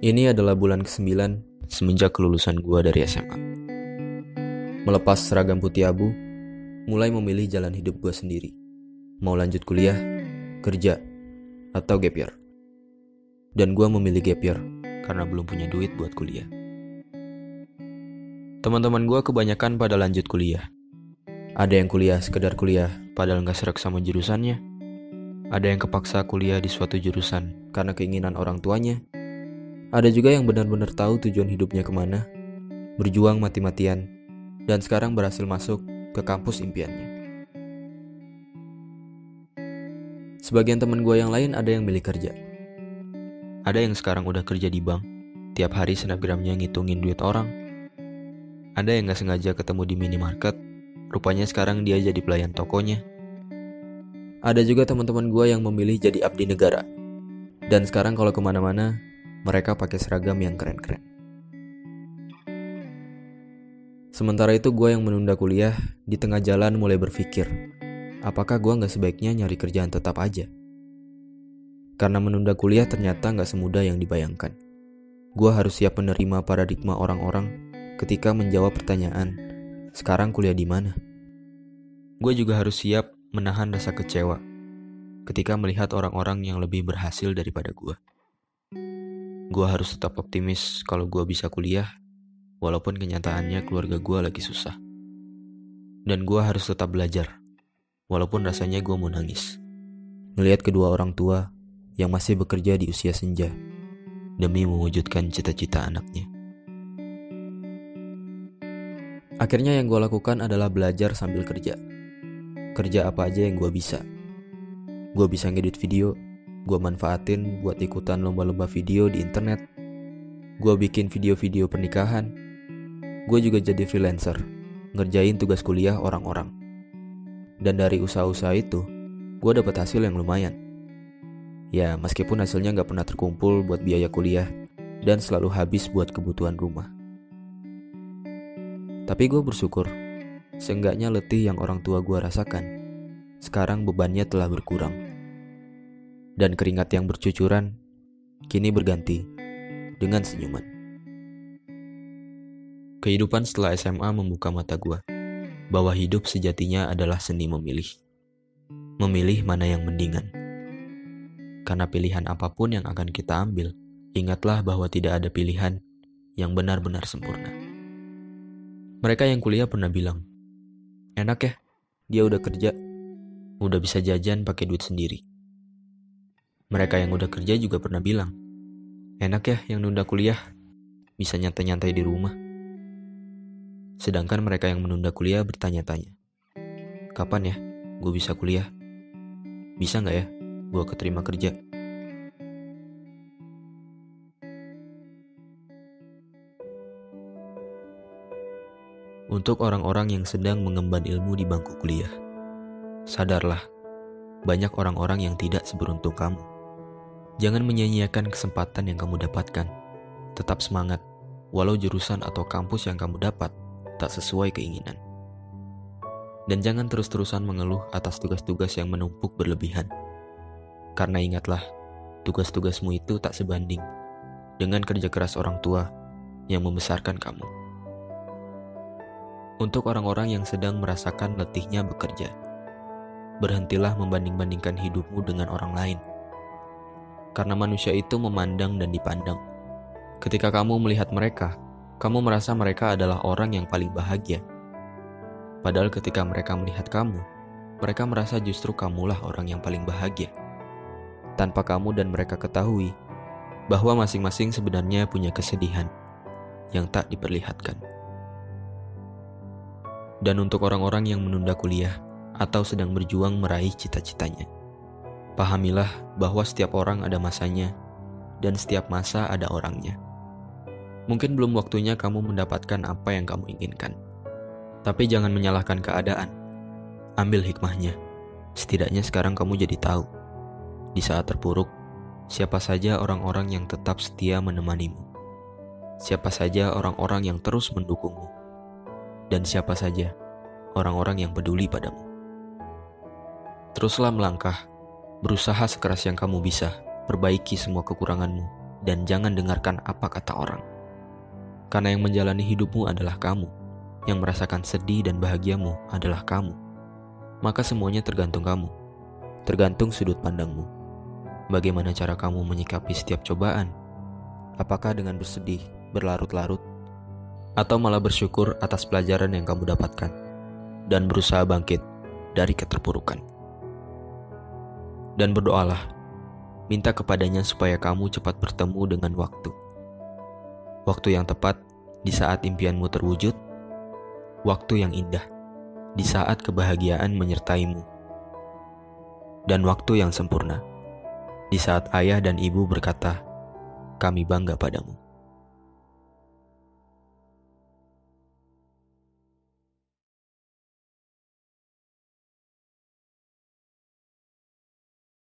Ini adalah bulan ke-9 semenjak kelulusan gua dari SMA. Melepas seragam putih abu, mulai memilih jalan hidup gua sendiri. Mau lanjut kuliah, kerja, atau gap year. Dan gua memilih gap year karena belum punya duit buat kuliah. Teman-teman gua kebanyakan pada lanjut kuliah. Ada yang kuliah sekedar kuliah padahal gak serak sama jurusannya. Ada yang kepaksa kuliah di suatu jurusan karena keinginan orang tuanya. Ada juga yang benar-benar tahu tujuan hidupnya kemana, berjuang mati-matian, dan sekarang berhasil masuk ke kampus impiannya. Sebagian teman gue yang lain ada yang milih kerja. Ada yang sekarang udah kerja di bank, tiap hari snapgramnya ngitungin duit orang. Ada yang gak sengaja ketemu di minimarket, rupanya sekarang dia jadi pelayan tokonya. Ada juga teman-teman gue yang memilih jadi abdi negara, dan sekarang kalau kemana-mana, mereka pakai seragam yang keren-keren. Sementara itu gue yang menunda kuliah, di tengah jalan mulai berpikir, apakah gue gak sebaiknya nyari kerjaan tetap aja? Karena menunda kuliah ternyata gak semudah yang dibayangkan. Gue harus siap menerima paradigma orang-orang ketika menjawab pertanyaan, sekarang kuliah di mana? Gue juga harus siap menahan rasa kecewa ketika melihat orang-orang yang lebih berhasil daripada gue. Gue harus tetap optimis kalau gue bisa kuliah, walaupun kenyataannya keluarga gue lagi susah. Dan gue harus tetap belajar, walaupun rasanya gue mau nangis. Melihat kedua orang tua yang masih bekerja di usia senja, demi mewujudkan cita-cita anaknya. Akhirnya yang gue lakukan adalah belajar sambil kerja. Kerja apa aja yang gue bisa. Gue bisa ngedit video, gue manfaatin buat ikutan lomba-lomba video di internet. Gue bikin video-video pernikahan. Gue juga jadi freelancer, ngerjain tugas kuliah orang-orang. Dan dari usaha-usaha itu, gue dapat hasil yang lumayan. Ya, meskipun hasilnya gak pernah terkumpul buat biaya kuliah dan selalu habis buat kebutuhan rumah. Tapi gue bersyukur, seenggaknya letih yang orang tua gue rasakan, sekarang bebannya telah berkurang. Dan keringat yang bercucuran kini berganti dengan senyuman. Kehidupan setelah SMA membuka mata gue bahwa hidup sejatinya adalah seni memilih. Memilih mana yang mendingan. Karena pilihan apapun yang akan kita ambil, ingatlah bahwa tidak ada pilihan yang benar-benar sempurna. Mereka yang kuliah pernah bilang, enak ya, dia udah kerja, udah bisa jajan pakai duit sendiri. Mereka yang udah kerja juga pernah bilang, enak ya yang nunda kuliah, bisa nyantai-nyantai di rumah. Sedangkan mereka yang menunda kuliah bertanya-tanya, kapan ya gue bisa kuliah? Bisa gak ya gue keterima kerja? Untuk orang-orang yang sedang mengemban ilmu di bangku kuliah, sadarlah, banyak orang-orang yang tidak seberuntung kamu. Jangan menyia-nyiakan kesempatan yang kamu dapatkan. Tetap semangat, walau jurusan atau kampus yang kamu dapat tak sesuai keinginan. Dan jangan terus-terusan mengeluh atas tugas-tugas yang menumpuk berlebihan. Karena ingatlah, tugas-tugasmu itu tak sebanding dengan kerja keras orang tua yang membesarkan kamu. Untuk orang-orang yang sedang merasakan letihnya bekerja, berhentilah membanding-bandingkan hidupmu dengan orang lain. Karena manusia itu memandang dan dipandang. Ketika kamu melihat mereka, kamu merasa mereka adalah orang yang paling bahagia. Padahal ketika mereka melihat kamu, mereka merasa justru kamulah orang yang paling bahagia. Tanpa kamu dan mereka ketahui bahwa masing-masing sebenarnya punya kesedihan yang tak diperlihatkan. Dan untuk orang-orang yang menunda kuliah atau sedang berjuang meraih cita-citanya, pahamilah bahwa setiap orang ada masanya dan setiap masa ada orangnya. Mungkin belum waktunya kamu mendapatkan apa yang kamu inginkan. Tapi jangan menyalahkan keadaan. Ambil hikmahnya. Setidaknya sekarang kamu jadi tahu. Di saat terpuruk, siapa saja orang-orang yang tetap setia menemanimu. Siapa saja orang-orang yang terus mendukungmu. Dan siapa saja orang-orang yang peduli padamu. Teruslah melangkah. Berusaha sekeras yang kamu bisa, perbaiki semua kekuranganmu, dan jangan dengarkan apa kata orang. Karena yang menjalani hidupmu adalah kamu, yang merasakan sedih dan bahagiamu adalah kamu. Maka semuanya tergantung kamu, tergantung sudut pandangmu. Bagaimana cara kamu menyikapi setiap cobaan? Apakah dengan bersedih, berlarut-larut, atau malah bersyukur atas pelajaran yang kamu dapatkan, dan berusaha bangkit dari keterpurukan? Dan berdoalah, minta kepadanya supaya kamu cepat bertemu dengan waktu. Waktu yang tepat di saat impianmu terwujud, waktu yang indah di saat kebahagiaan menyertaimu, dan waktu yang sempurna di saat ayah dan ibu berkata, "Kami bangga padamu."